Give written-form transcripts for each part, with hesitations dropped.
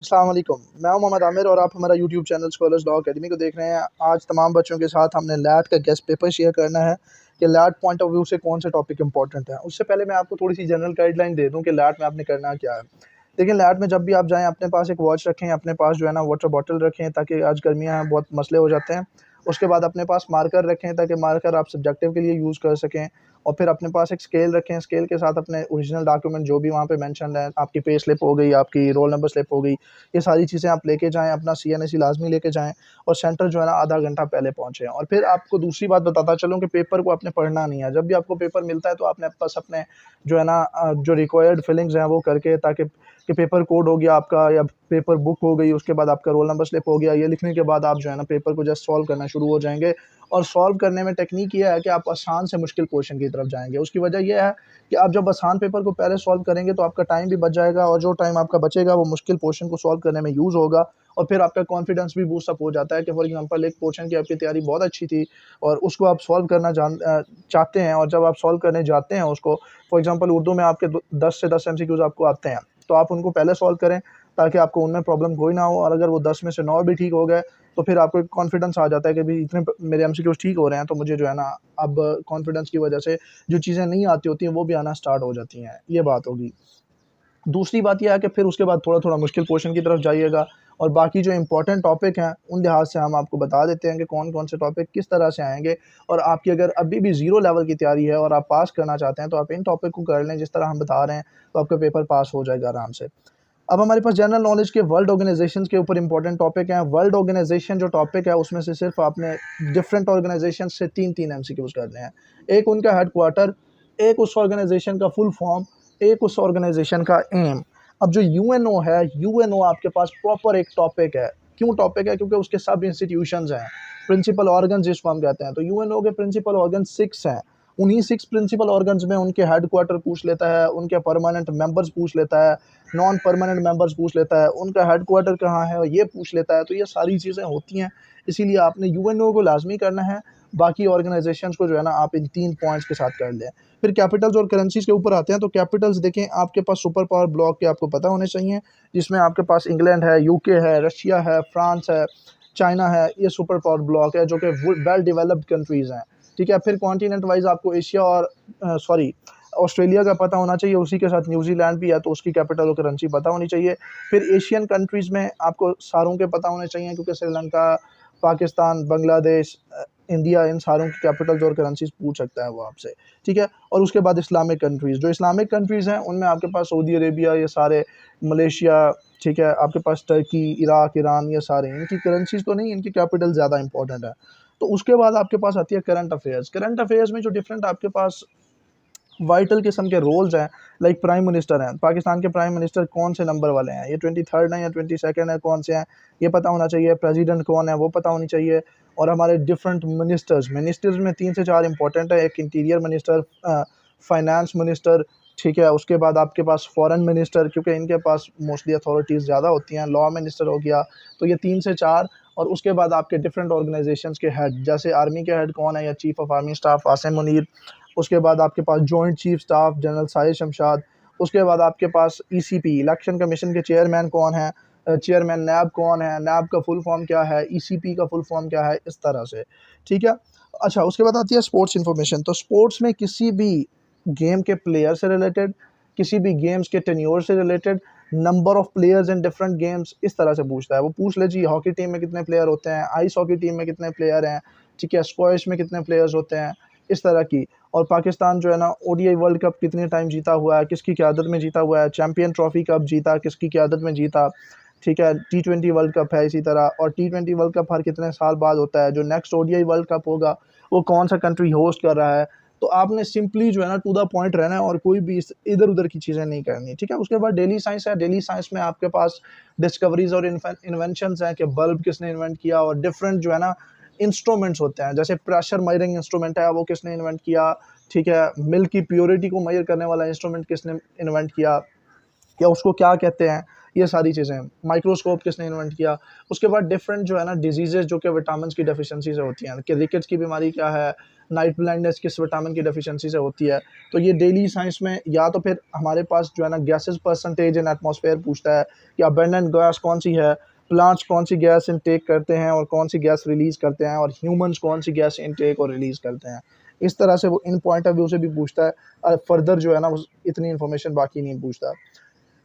अस्सलाम वालेकुम, मैं हूं मोहम्मद आमिर और आप हमारा YouTube channel scholars law academy को देख रहे हैं। आज तमाम बच्चों के साथ हमने लैट का गेस्ट पेपर शेयर करना है कि लैट पॉइंट ऑफ व्यू से कौन से टॉपिक इंपॉर्टेंट है। उससे पहले मैं आपको थोड़ी सी जनरल गाइडलाइन दे दूं कि लैट में आपने करना क्या है। देखिए, लैट में जब भी आप जाएँ अपने पास एक वॉच रखें, अपने पास जो है ना वाटर बॉटल रखें ताकि आज गर्मियाँ हैं, बहुत मसले हो जाते हैं। उसके बाद अपने पास मार्कर रखें ताकि मार्कर आप सब्जेक्टिव के लिए यूज़ कर सकें और फिर अपने पास एक स्केल रखें, स्केल के साथ अपने ओरिजिनल डॉक्यूमेंट जो भी वहाँ पे मेंशन्ड है, आपकी पे स्लिप हो गई, आपकी रोल नंबर स्लिप हो गई, ये सारी चीज़ें आप लेके जाएँ, अपना सीएनएसी लाज़मी लेके जाएँ और सेंटर जो है ना आधा घंटा पहले पहुँचे। और फिर आपको दूसरी बात बताता चलूँ कि पेपर को आपने पढ़ना नहीं है। जब भी आपको पेपर मिलता है तो आपने बस अपने जो है ना जो रिक्वायर्ड फिलिंग्स हैं वो करके ताकि कि पेपर कोड हो गया आपका या पेपर बुक हो गई, उसके बाद आपका रोल नंबर स्लिप हो गया, ये लिखने के बाद आप जो है ना पेपर को जस्ट सॉल्व करना शुरू हो जाएँगे। और सॉल्व करने में टेक्नीक ये है कि आप आसान से मुश्किल क्वेश्चन की तरफ जाएँगे। उसकी वजह ये है कि आप जब आसान पेपर को पहले सॉल्व करेंगे तो आपका टाइम भी बच जाएगा और जो टाइम आपका बचेगा वो मुश्किल पोर्शन को सॉल्व करने में यूज़ होगा और फिर आपका कॉन्फिडेंस भी बूस्ट अप हो जाता है कि फॉर एग्ज़ाम्पल एक पोर्शन की आपकी तैयारी बहुत अच्छी थी और उसको आप सॉल्व करना चाहते हैं और जब आप सॉल्व करने जाते हैं उसको, फॉर एग्ज़ाम्पल उर्दू में आपके दो 10 से 10 एमसीक्यूज़ आपको आते हैं, तो आप उनको पहले सॉल्व करें ताकि आपको उनमें प्रॉब्लम कोई ना हो और अगर वो 10 में से 9 भी ठीक हो गए, तो फिर आपको एक कॉन्फिडेंस आ जाता है कि भई इतने मेरे एमसीक्यूज़ ठीक हो रहे हैं, तो मुझे जो है ना अब कॉन्फिडेंस की वजह से जो चीज़ें नहीं आती होती हैं, वो भी आना स्टार्ट हो जाती हैं। ये बात होगी। दूसरी बात ये है कि फिर उसके बाद थोड़ा-थोड़ा मुश्किल पोर्शन की तरफ जाइएगा और बाकी जो इम्पोर्टेंट टॉपिक हैं, उन लिहाज से हम आपको बता देते हैं कि कौन-कौन से टॉपिक किस तरह से आएँगे और आपकी अगर अभी भी ज़ीरो लेवल की तैयारी है और आप पास करना चाहते हैं, तो आप इन टॉपिक को कर लें जिस तरह हम बता रहे हैं, तो आपका पेपर पास हो जाएगा आराम से। अब हमारे पास जनरल नॉलेज के वर्ल्ड ऑर्गेनाइजेशंस के ऊपर इंपॉर्टेंट टॉपिक हैं। वर्ल्ड ऑर्गेनाइजेशन जो टॉपिक है उसमें से सिर्फ आपने डिफरेंट ऑर्गेनाइजेशन से 3-3 एमसीक्यूज़ करने हैं। एक उनका हेडक्वार्टर, एक उस ऑर्गेनाइजेशन का फुल फॉर्म, एक उस ऑर्गेनाइजेशन का एम। अब जो यूएनओ है, यूएनओ आपके पास प्रॉपर एक टॉपिक है। क्यों टॉपिक है? क्योंकि उसके सब इंस्टीट्यूशंस हैं, प्रिंसिपल ऑर्गन्स जिसको हम कहते हैं। तो यूएनओ के प्रिंसिपल ऑर्गन 6 हैं। उन्हीं 6 प्रिंसिपल ऑर्गन्स में उनके हेडक्वार्टर पूछ लेता है, उनके परमानेंट मेंबर्स पूछ लेता है, नॉन परमानेंट मेंबर्स पूछ लेता है, उनका हेडक्वार्टर कहाँ है ये पूछ लेता है। तो ये सारी चीज़ें होती हैं, इसीलिए आपने यूएनओ को लाज़मी करना है, बाकी ऑर्गनाइज़ेशंस को जो है ना आप इन 3 पॉइंट्स के साथ कर लें। फिर कैपिटल्स और करेंसीज़ के ऊपर आते हैं, तो कैपिटल्स देखें आपके पास सुपर पावर ब्लॉक के आपको पता होने चाहिए, जिसमें आपके पास इंग्लैंड है, यूके है, रशिया है, फ्रांस है, चाइना है, ये सुपर पावर ब्लॉक है जो कि वेल डेवलप्ड कंट्रीज़ हैं, ठीक है? फिर कॉन्टिनेंट वाइज़ आपको एशिया और ऑस्ट्रेलिया का पता होना चाहिए, उसी के साथ न्यूज़ीलैंड भी है, तो उसकी कैपिटल और करेंसी पता होनी चाहिए। फिर एशियन कंट्रीज़ में आपको सारों के पता होने चाहिए क्योंकि श्रीलंका, पाकिस्तान, बांग्लादेश, इंडिया, इन सारों की कैपिटल्स और करेंसीज़ पूछ सकता है वो आपसे, ठीक है? और उसके बाद इस्लामिक कंट्रीज़, जो इस्लामिक कंट्रीज़ हैं, उनमें आपके पास सऊदी अरेबिया, ये सारे, मलेशिया, ठीक है? आपके पास टर्की, इराक, ईरान, ये सारे, इनकी करेंसीज़ तो नहीं, इनकी कैपिटल ज़्यादा इंपॉर्टेंट है। तो उसके बाद आपके पास आती है करंट अफ़ेयर्स। करंट अफ़ेयर्स में जो डिफरेंट आपके पास वाइटल किस्म के रोल्स हैं, लाइक प्राइम मिनिस्टर हैं, पाकिस्तान के प्राइम मिनिस्टर कौन से नंबर वाले हैं, ये 23rd हैं या 22nd है, कौन से हैं, ये पता होना चाहिए। प्रेसिडेंट कौन है, वो पता होनी चाहिए। और हमारे डिफरेंट मिनिस्टर्स में 3 से 4 इंपॉर्टेंट है, एक इंटीरियर मिनिस्टर, फाइनेंस मिनिस्टर, ठीक है? उसके बाद आपके पास फॉरेन मिनिस्टर, क्योंकि इनके पास मोस्टली अथॉरिटीज़ ज़्यादा होती हैं, लॉ मिनिस्टर हो गया, तो ये 3 से 4। और उसके बाद आपके डिफरेंट ऑर्गेनाइजेशंस के हेड, जैसे आर्मी के हेड कौन है, या chief of army staff Asim Munir. उसके बाद आपके पास joint chief staff general Sahir Shamshad. उसके बाद आपके पास ईसीपी, इलेक्शन कमीशन के चेयरमैन कौन है, चेयरमैन नैब कौन है, नैब का फुल फॉर्म क्या है, ईसीपी का फुल फॉर्म क्या है, इस तरह से, ठीक है? अच्छा, उसके बाद आती है स्पोर्ट्स इन्फॉर्मेशन। तो स्पोर्ट्स में किसी भी गेम के प्लेयर से रिलेटेड, किसी भी गेम्स के टेन्योर से related, number of players in different games, इस तरह से पूछता है। वो पूछ ले जी हॉकी टीम में कितने प्लेयर होते हैं, आइस हॉकी टीम में कितने प्लेयर हैं, ठीक है? स्क्वैश में कितने प्लेयर्स होते हैं, इस तरह की। और पाकिस्तान जो है ना ओडीआई वर्ल्ड कप कितने टाइम जीता हुआ है, किसकी क़यादत में जीता हुआ है, चैंपियन ट्रॉफ़ी कब जीता, किसकी क़यादत में जीता, ठीक है? टी20 वर्ल्ड कप है इसी तरह, और टी20 वर्ल्ड कप हर कितने साल बाद होता है। जो नेक्स्ट ओडीआई वर्ल्ड कप होगा, वो कौन-सा कंट्री होस्ट कर रहा है। तो आपने सिंपली जो है ना टू द पॉइंट रहना है और कोई भी इस इधर-उधर की चीज़ें नहीं करनी, ठीक है? उसके बाद डेली साइंस है, डेली साइंस में आपके पास डिस्कवरीज़ और इन्वेंशंस हैं कि बल्ब किसने इन्वेंट किया, और डिफरेंट जो है ना इंस्ट्रूमेंट्स होते हैं, जैसे प्रेशर मेजरिंग इंस्ट्रूमेंट है, वो किसने इन्वेंट किया, ठीक है? मिल्क की प्योरिटी को मेज़र करने वाला इंस्ट्रूमेंट किसने इन्वेंट किया, या उसको क्या कहते हैं, ये सारी चीज़ें। माइक्रोस्कोप किसने इन्वेंट किया। उसके बाद डिफरेंट जो है ना डिजीज़ेज़ जो कि विटामिन की डेफिशिएंसी से होती हैं, कि रिकेट्स की बीमारी क्या है, नाइट ब्लाइंडनेस किस विटामिन की डेफिशिएंसी से होती है। तो ये डेली साइंस में, या तो फिर हमारे पास जो है ना गैसेस परसेंटेज इन एटमॉस्फेयर पूछता है कि अबंडेंट गैस कौन सी है, प्लांट्स कौन सी गैस इनटेक करते हैं और कौन सी गैस रिलीज़ करते हैं, और ह्यूमंस कौन सी गैस इनटेक और रिलीज़ करते हैं। इस तरह से वो इन पॉइंट ऑफ व्यू से भी पूछता है, और फर्दर जो है ना इतनी इन्फॉर्मेशन बाकी नहीं पूछता।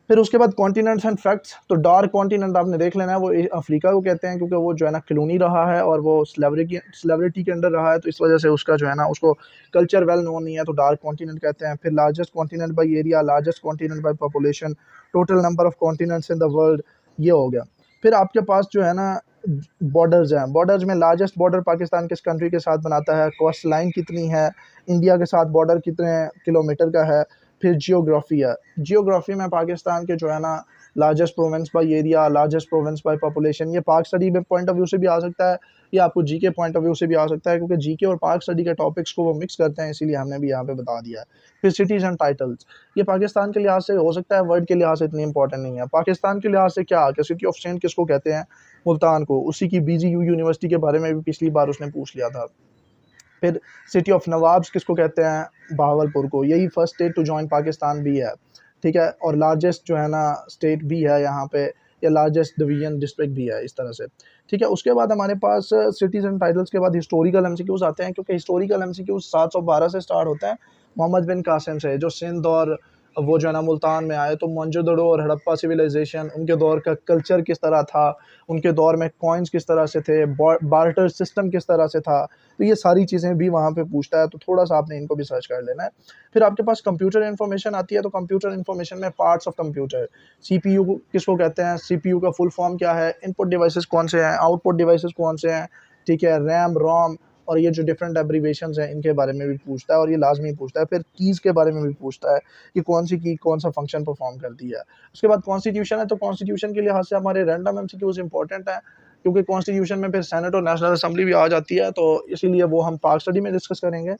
फिर उसके बाद कॉन्टिनेंट्स एंड फैक्ट्स। तो डार्क कॉन्टिनेंट आपने देख लेना है, वो अफ्रीका को कहते हैं, क्योंकि वो जो है ना कॉलोनी रहा है और वो स्लेवरिटी के अंडर रहा है, तो इस वजह से उसका जो है ना उसको कल्चर वेल नोन नहीं है, तो डार्क कॉन्टिनेंट कहते हैं। फिर largest continent by area, largest continent by population, total number of continents in the world, ये हो गया। फिर आपके पास जो है ना बॉर्डर्स हैं। बॉर्डर्स में लार्जेस्ट बॉर्डर पाकिस्तान किस कंट्री के साथ बनाता है, कोस्ट लाइन कितनी है, इंडिया के साथ बॉर्डर कितने किलोमीटर का है। फिर जियोग्राफी है। जियोग्राफी में पाकिस्तान के जो है ना largest province by area, largest province by population, ये पाक स्टडी में पॉइंट ऑफ व्यू से भी आ सकता है, ये आपको जीके पॉइंट ऑफ व्यू से भी आ सकता है, क्योंकि जीके और पाक स्टडी के टॉपिक्स को वो मिक्स करते हैं, इसीलिए हमने भी यहाँ पे बता दिया है। फिर सिटीज़ एंड टाइटल्स, ये पाकिस्तान के लिहाज से हो सकता है, वर्ल्ड के लिहाज से इतनी इंपॉर्टेंट नहीं है। पाकिस्तान के लिहाज से क्या, कि सिटी ऑफ सेंट किसको कहते हैं, मुल्तान को। उसी की बीजीयू यूनिवर्सिटी के बारे में भी पिछली बार उसने पूछ लिया था। फिर सिटी ऑफ नवाब्स किसको कहते हैं, बहावलपुर को। यही first state to join Pakistan भी है, ठीक है, और लार्जेस्ट जो है ना स्टेट भी है यहाँ पे, या लार्जेस्ट डिवीजन डिस्ट्रिक्ट भी है, इस तरह से, ठीक है। उसके बाद हमारे पास सिटीज़ एंड टाइटल्स के बाद हिस्टोरिकल एमसीक्यूज आते हैं, क्योंकि हिस्टोरिकल एमसीक्यूज 712 से स्टार्ट होते हैं, मोहम्मद बिन कासिम से, जो सिंध और वो जो है ना मुल्तान में आए। तो मोहनजोदड़ो और हड़प्पा सिविलाइजेशन, उनके दौर का कल्चर किस तरह था, उनके दौर में कॉइन्स किस तरह से थे, बार्टर सिस्टम किस तरह से था, तो ये सारी चीज़ें भी वहाँ पे पूछता है, तो थोड़ा सा आपने इनको भी सर्च कर लेना है। फिर आपके पास कंप्यूटर इन्फॉर्मेशन आती है, तो कंप्यूटर इन्फॉर्मेशन में पार्ट्स ऑफ कंप्यूटर, सीपीयू किसको कहते हैं, सीपीयू का फुल फॉर्म क्या है, इनपुट डिवाइसेस कौन से हैं, आउटपुट डिवाइसेस कौन से हैं, ठीक है, रैम रोम, और ये जो डिफरेंट एब्रीवेशंस हैं इनके बारे में भी पूछता है, और ये लाजमी पूछता है। फिर कीज़ के बारे में भी पूछता है कि कौन सी की कौन सा फंक्शन परफॉर्म करती है। उसके बाद कॉन्स्टिट्यूशन है, तो कॉन्स्टिट्यूशन के लिहाज से हमारे रैंडम एमसीक्यूज इंपॉर्टेंट है, क्योंकि कॉन्स्टिट्यूशन में फिर सेनेट और नेशनल असेंबली भी आ जाती है, तो इसीलिए वो हम पाक स्टडी में डिस्कस करेंगे।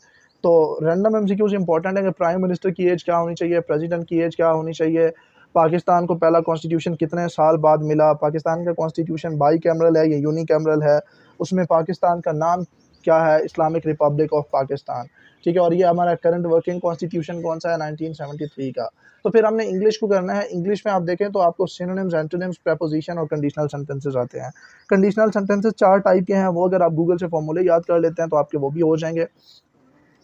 तो रैंडम एमसीक्यूज इंपॉर्टेंट है कि प्राइम मिनिस्टर की एज क्या होनी चाहिए, प्रेसिडेंट की एज क्या होनी चाहिए, पाकिस्तान को पहला कॉन्स्टिट्यूशन कितने साल बाद मिला, पाकिस्तान का कॉन्स्टिट्यूशन बाई कैमरल है या यूनी कैमरल है, उसमें पाकिस्तान का नाम क्या है, इस्लामिक रिपब्लिक ऑफ पाकिस्तान, ठीक है, और ये हमारा करंट वर्किंग कॉन्स्टिट्यूशन कौन सा है, 1973 का। तो फिर हमने इंग्लिश को करना है। इंग्लिश में आप देखें तो आपको सिनोनिम्स, एंटोनिम्स, प्रीपोजिशन और कंडीशनल सेंटेंसेस आते हैं। कंडीशनल सेंटेंसेस 4 टाइप के हैं, वो अगर आप गूगल से फॉर्मूले याद कर लेते हैं तो आपके वो भी हो जाएंगे।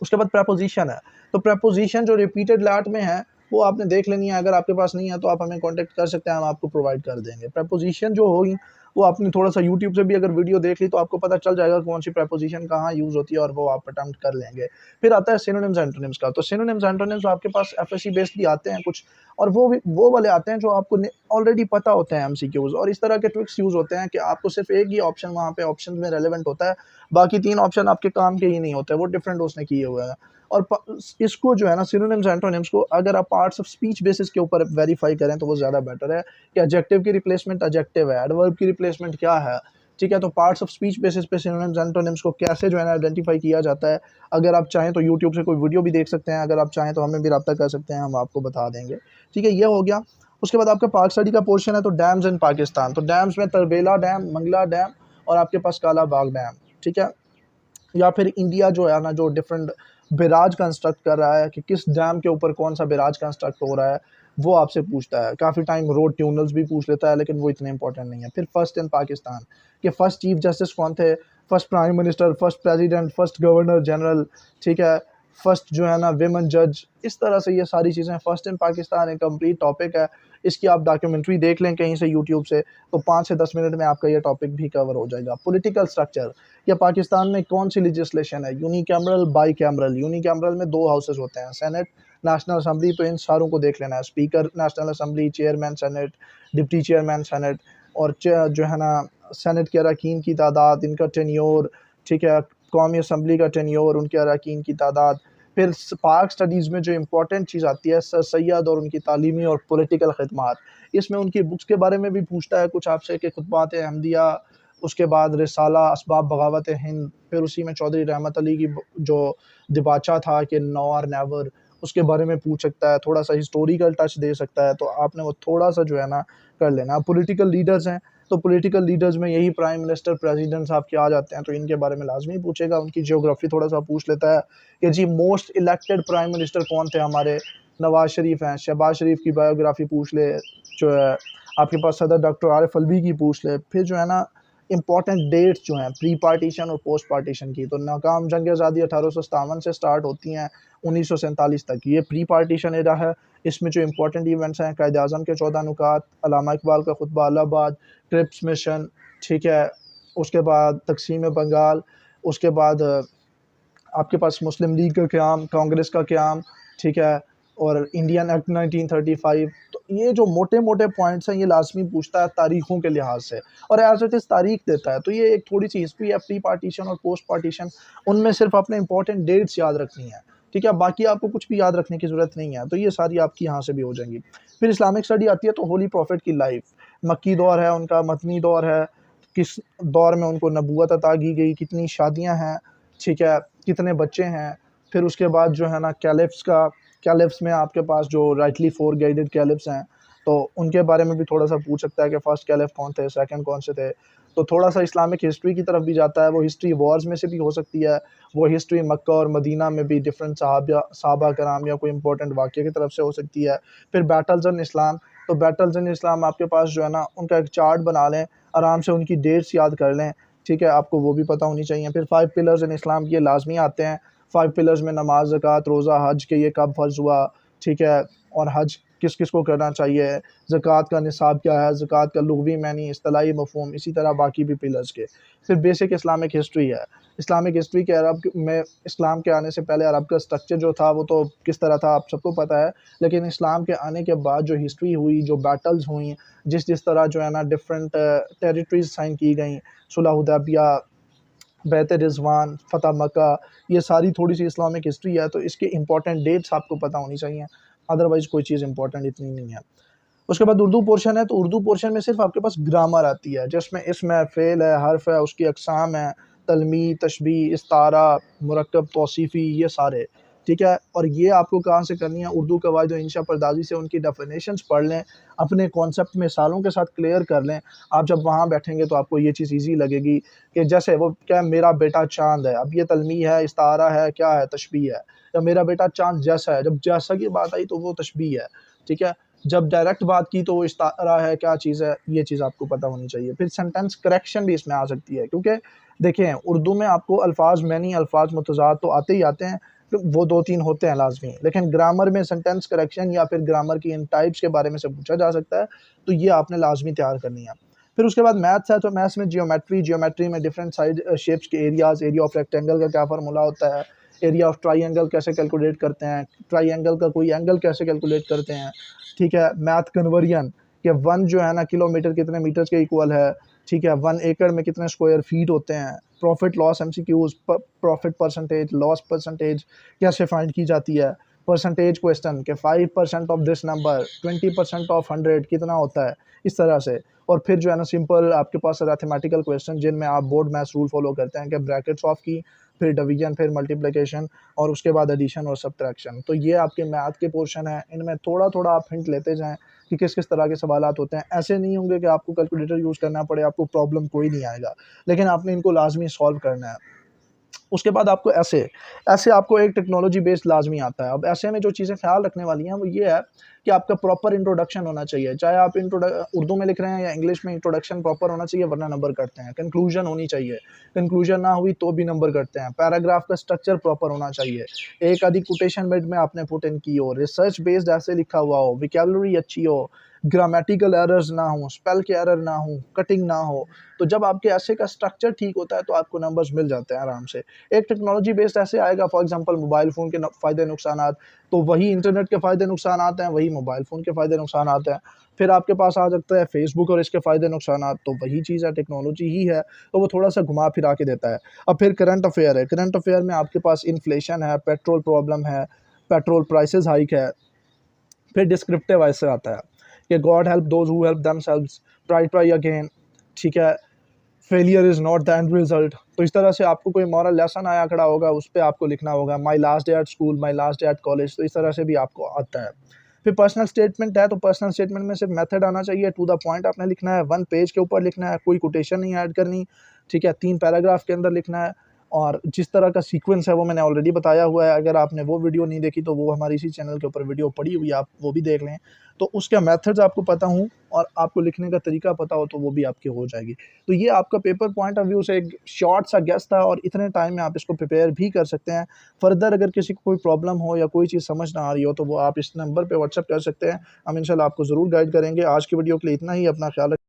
उसके बाद प्रेपोजिशन है, तो प्रेपोजिशन जो रिपीटेड लैट में है वो आपने देख लेनी है। अगर आपके पास नहीं है तो आप हमें कांटेक्ट कर सकते हैं, हम आपको प्रोवाइड कर देंगे। प्रेपोजिशन जो होगी वो आपने थोड़ा सा यूट्यूब से भी अगर वीडियो देख ली तो आपको पता चल जाएगा कौन सी प्रेपोजिशन कहाँ यूज़ होती है, और वो आप अटेम्प्ट कर लेंगे। फिर आता है सिनोनिम्स एंटोनिम्स का, तो सिनोनिम्स एंटोनिम्स आपके पास एफएससी बेस्ड भी आते हैं कुछ, और वो वाले आते हैं जो आपको ऑलरेडी पता होते हैं एमसीक्यूज, और इस तरह के ट्रिक्स यूज़ होते हैं कि आपको सिर्फ एक ही ऑप्शन वहाँ पे ऑप्शन में रेलिवेंट होता है, बाकी 3 ऑप्शन आपके काम के ही नहीं होते, वो डिफरेंट उसने किए हुए हैं। और इसको जो है ना सिनोनिम्स एंटोनिम्स को अगर आप पार्ट्स ऑफ स्पीच बेसिस के ऊपर वेरीफाई करें तो वो ज़्यादा बेटर है, कि एडजेक्टिव की रिप्लेसमेंट एडजेक्टिव है, एडवर्ब की रिप्लेसमेंट क्या है, ठीक है। तो पार्ट्स ऑफ स्पीच बेसिस पे सिनोनिम्स एंटोनिम्स को कैसे जो है ना आइडेंटिफाई किया जाता है, अगर आप चाहें तो यूट्यूब से कोई वीडियो भी देख सकते हैं, अगर आप चाहें तो हमें भी रब्ता कर सकते हैं, हम आपको बता देंगे, ठीक है। ये हो गया। उसके बाद आपका पाक स्टडी का पोर्शन है, तो डैम्स इन पाकिस्तान, तो डैम्स में तरबेला डैम, मंगला डैम, और आपके पास काला बाग डैम, ठीक है। या फिर इंडिया जो है ना जो डिफरेंट बैराज कंस्ट्रक्ट कर रहा है, कि किस डैम के ऊपर कौन सा बैराज कंस्ट्रक्ट हो रहा है, वो आपसे पूछता है। काफ़ी टाइम रोड ट्यूनल्स भी पूछ लेता है, लेकिन वो इतने इंपॉर्टेंट नहीं है। फिर फर्स्ट इन पाकिस्तान, कि फर्स्ट चीफ जस्टिस कौन थे, first prime minister, first president, first governor general, ठीक है, फर्स्ट जो है ना विमेन जज, इस तरह से ये सारी चीज़ें। फर्स्ट इन पाकिस्तान एक कंप्लीट टॉपिक है, इसकी आप डॉक्यूमेंट्री देख लें कहीं से यूट्यूब से, तो 5 से 10 मिनट में आपका ये टॉपिक भी कवर हो जाएगा। पॉलिटिकल स्ट्रक्चर, या पाकिस्तान में कौन सी लेजिस्लेशन है, unicameral, bicameral. Unicameral में 2 हाउसेस होते हैं, सेनेट, नेशनल असेंबली, तो इन सारों को देख लेना है। Speaker national assembly, chairman senate, deputy chairman senate, और जो है ना सेनेट के अरकान की तादाद, इनका टेन्योर, ठीक है, कौमी असम्बली का टेन्योर, उनके अरकान की तादाद। फिर पाक स्टडीज़ में जो इम्पोर्टेंट चीज़ आती है सर सैयद और उनकी तालीमी और पॉलिटिकल खिदमात, इसमें उनकी बुक्स के बारे में भी पूछता है कुछ आपसे, कि खुतबात अहमदिया, उसके बाद रिसाला, असबाब बगावत हिंद, फिर उसी में चौधरी रहमत अली की जो दिबाचा था कि नो आर नेवर, उसके बारे में पूछ सकता है। थोड़ा सा हिस्टोरिकल टच दे सकता है, तो आपने वो थोड़ा सा जो है ना कर लेना। अब पॉलिटिकल लीडर्स हैं तो पॉलिटिकल लीडर्स में यही प्राइम मिनिस्टर, प्रेसिडेंट साहब के आ जाते हैं, तो इनके बारे में लाजमी पूछेगा, उनकी जियोग्राफी थोड़ा सा पूछ लेता है कि जी मोस्ट इलेक्टेड प्राइम मिनिस्टर कौन थे हमारे, नवाज शरीफ हैं, शहबाज शरीफ की बायोग्राफी पूछ ले, जो है आपके पास सदर डॉक्टर आरिफ अलवी की पूछ ले। फिर जो है ना इंपॉर्टेंट डेट्स जो हैं प्री पार्टीशन और पोस्ट पार्टीशन की, तो नाकाम जंग आज़ादी 1857 से स्टार्ट होती हैं 1947 तक, ये प्री पार्टीशन एरा है। इसमें जो इंपॉर्टेंट इवेंट्स हैं, कायद आज़म के 14 नुकात, अल्लामा इकबाल का खुतबा इलाहाबाद, क्रिप्स मिशन, ठीक है, उसके बाद तकसीम बंगाल, उसके बाद आपके पास मुस्लिम लीग का क़याम, कांग्रेस का क़याम, ठीक है, और इंडियन एक्ट 1935। तो ये जो मोटे मोटे पॉइंट्स हैं ये लाजमी पूछता है तारीख़ों के लिहाज से, और एज इट इज़ तारीख देता है। तो ये एक थोड़ी सी हिस्ट्री है प्री पार्टीशन और पोस्ट पार्टीशन, उनमें सिर्फ अपने इंपॉर्टेंट डेट्स याद रखनी है, ठीक है, बाकी आपको कुछ भी याद रखने की ज़रूरत नहीं है। तो ये सारी आपकी यहाँ से भी हो जाएंगी। फिर इस्लामिक स्टडी आती है, तो होली प्रॉफिट की लाइफ, मक्की दौर है उनका, मदनी दौर है, किस दौर में उनको नबूवत अता की गई, कितनी शादियाँ हैं, ठीक है, कितने बच्चे हैं। फिर उसके बाद जो है ना कैलिफ्स में आपके पास जो राइटली 4 गाइडेड कैलिफ्स हैं, तो उनके बारे में भी थोड़ा सा पूछ सकता है कि फर्स्ट कैलिफ कौन थे, सेकंड कौन से थे। तो थोड़ा सा इस्लामिक हिस्ट्री की तरफ भी जाता है, वो हिस्ट्री वॉर्स में से भी हो सकती है, वो हिस्ट्री मक्का और मदीना में भी डिफरेंट सहाबा कराम या कोई इंपॉर्टेंट वाक़े की तरफ से हो सकती है। फिर बैटल्स इन इस्लाम, तो बैटल्स इन इस्लाम आपके पास जो है ना उनका एक चार्ट बना लें, आराम से उनकी डेट्स याद कर लें, ठीक है, आपको वो भी पता होनी चाहिए। फिर 5 पिलर्स इन इस्लाम ये लाजमी आते हैं। 5 पिलर्स में नमाज, ज़कात, रोज़ा, हज के ये कब फ़र्ज़ हुआ, ठीक है, और हज किस किस को करना चाहिए, ज़कात का निसाब क्या है, ज़कात का लुग़वी मैनी, इस्तिलाही मफ़हूम, इसी तरह बाकी भी पिलर्स के। फिर बेसिक इस्लामिक हिस्ट्री है, इस्लामिक हिस्ट्री के अरब में इस्लाम के आने से पहले अरब का स्ट्रक्चर जो था वो तो किस तरह था आप सबको पता है, लेकिन इस्लाम के आने के बाद जो हिस्ट्री हुई, जो बैटल्स हुई, जिस तरह जो है ना डिफरेंट टेरिटरीज साइन की गई, सुलह हुदैबिया, बैत रिज़वान, फ़तह मक्का, ये सारी थोड़ी सी इस्लामिक हिस्ट्री है। तो इसके इंपॉर्टेंट डेट्स आपको पता होनी चाहिए, अदरवाइज़ कोई चीज़ इंपॉर्टेंट इतनी नहीं है। उसके बाद उर्दू पोर्शन है, तो उर्दू पोर्शन में सिर्फ आपके पास ग्रामर आती है, जिसमें इसम है, फ़ेल है, हर्फ है, उसकी अक़साम है, तलमी, तशबीह, इस्तारा, मुरक्कब, तौसीफ़ी, ये सारे, ठीक है। और ये आपको कहाँ से करनी है, उर्दू कवायद और इंशा परदाज़ी से उनकी डेफिनेशंस पढ़ लें, अपने कॉन्सेप्ट मिसालों के साथ क्लियर कर लें। आप जब वहाँ बैठेंगे तो आपको ये चीज़ ईज़ी लगेगी कि जैसे वो क्या, मेरा बेटा चाँद है, अब ये तलमी है, इस्तारा है, क्या है, तशबीह है। या मेरा बेटा चाँद जैसा है, जब जैसा की बात आई तो वो तशबीह है, ठीक है। जब डायरेक्ट बात की तो वो इस्तारा है, क्या चीज़ है, ये चीज़ आपको पता होनी चाहिए। फिर सेंटेंस करेक्शन भी इसमें आ सकती है, क्योंकि देखें उर्दू में आपको अल्फाज मैनी, अल्फाज मुतज़ाद तो आते ही आते हैं, तो वो 2-3 होते हैं लाजमी, लेकिन ग्रामर में सेंटेंस करेक्शन या फिर ग्रामर की इन टाइप्स के बारे में से पूछा जा सकता है, तो ये आपने लाजमी तैयार करनी है। फिर उसके बाद मैथ्स है, तो मैथ्स में जियोमेट्री में डिफरेंट साइड शेप्स के एरियाज़, एरिया ऑफ रेक्टेंगल का क्या फार्मूला होता है, एरिया ऑफ ट्राइंगल कैसे कैलकुलेट करते हैं, ट्राइंगल का कोई एंगल कैसे कैलकुलेट करते हैं, ठीक है। मैथ कन्वर्जन कि 1 जो है ना किलोमीटर कितने मीटर्स के इक्वल है, ठीक है, 1 एकड़ में कितने स्क्वायर फीट होते हैं। Profit loss MCQs, profit percentage, loss percentage कैसे फाइंड की जाती है, परसेंटेज क्वेश्चन के 5% ऑफ दिस नंबर, 20% ऑफ 100 कितना होता है, इस तरह से। और फिर जो है ना सिंपल आपके पास अरिथमेटिकल क्वेश्चन जिनमें आप बोर्ड मैथ्स रूल फॉलो करते हैं कि ब्रैकेट्स ऑफ की, फिर डिवीजन, फिर मल्टीप्लिकेशन, और उसके बाद एडिशन और सब्ट्रैक्शन। तो ये आपके मैथ के पोर्शन है, इनमें थोड़ा थोड़ा आप हिंट लेते जाएँ कि किस किस तरह के सवालात होते हैं। ऐसे नहीं होंगे कि आपको कैलकुलेटर यूज़ करना पड़े, आपको प्रॉब्लम कोई नहीं आएगा, लेकिन आपने इनको लाजमी सॉल्व करना है। उसके बाद आपको ऐसे आपको एक टेक्नोलॉजी बेस्ड लाजमी आता है। अब ऐसे में जो चीज़ें ख्याल रखने वाली हैं वो ये है कि आपका प्रॉपर इंट्रोडक्शन होना चाहिए, चाहे आप उर्दू में लिख रहे हैं या इंग्लिश में, इंट्रोडक्शन प्रॉपर होना चाहिए, वरना नंबर कटते हैं। कंक्लूजन होनी चाहिए, कंक्लूजन ना हुई तो भी नंबर कटते हैं। पैराग्राफ का स्ट्रक्चर प्रॉपर होना चाहिए, एक आधी कोटेशन मिड में आपने पुट इन की हो, रिसर्च बेस्ड ऐसे लिखा हुआ हो, वोकैब्युलरी अच्छी हो, ग्रामेटिकल एरर्स ना हो, स्पेल के एरर ना हो, कटिंग ना हो। तो जब आपके ऐसे का स्ट्रक्चर ठीक होता है तो आपको नंबर्स मिल जाते हैं आराम से। एक टेक्नोलॉजी बेस्ड ऐसे आएगा, फॉर एग्जांपल मोबाइल फ़ोन के फ़ायदे नुकसानात, तो वही इंटरनेट के फ़ायदे नुकसानात हैं, वही मोबाइल फ़ोन के फ़ायदे नुकसानात हैं। फिर आपके पास आ सकता है फेसबुक और इसके फ़ायदे नुकसानात, तो वही चीज़ है, टेक्नोलॉजी ही है, तो वो थोड़ा-सा घुमा फिरा के देता है। अब फिर करंट अफ़ेयर है, करंट अफ़ेयर में आपके पास इन्फ्लेशन है, पेट्रोल प्रॉब्लम है, पेट्रोल प्राइसेस हाइक है। फिर डिस्क्रिप्टिव ऐसे आता है कि God help those who help themselves, try again, ठीक है, failure is not the end result. तो इस तरह से आपको कोई मॉरल लेसन आया खड़ा होगा, उस पे आपको लिखना होगा। My last day at school, my last day at college, तो इस तरह से भी आपको आता है। फिर पर्सनल स्टेटमेंट है, तो पर्सनल स्टेटमेंट में सिर्फ मेथड आना चाहिए, टू द पॉइंट आपने लिखना है, 1 पेज के ऊपर लिखना है, कोई कोटेशन नहीं ऐड करनी, ठीक है, 3 पैराग्राफ के अंदर लिखना है। और जिस तरह का सीक्वेंस है वो मैंने ऑलरेडी बताया हुआ है, अगर आपने वो वीडियो नहीं देखी तो वो हमारी इसी चैनल के ऊपर वीडियो पड़ी हुई है, आप वो भी देख लें। तो उसका मेथड्स आपको पता हो और आपको लिखने का तरीका पता हो तो वो भी आपकी हो जाएगी। तो ये आपका पेपर पॉइंट ऑफ व्यू से एक शॉर्ट सा गेस था और इतने टाइम में आप इसको प्रिपेयर भी कर सकते हैं। फर्दर अगर किसी को कोई प्रॉब्लम हो या कोई चीज़ समझ ना आ रही हो तो वो आप इस नंबर पे व्हाट्सएप कर सकते हैं। हम इंशाल्लाह आपको ज़रूर गाइड करेंगे। आज की वीडियो के लिए इतना ही, अपना ख्याल रखें।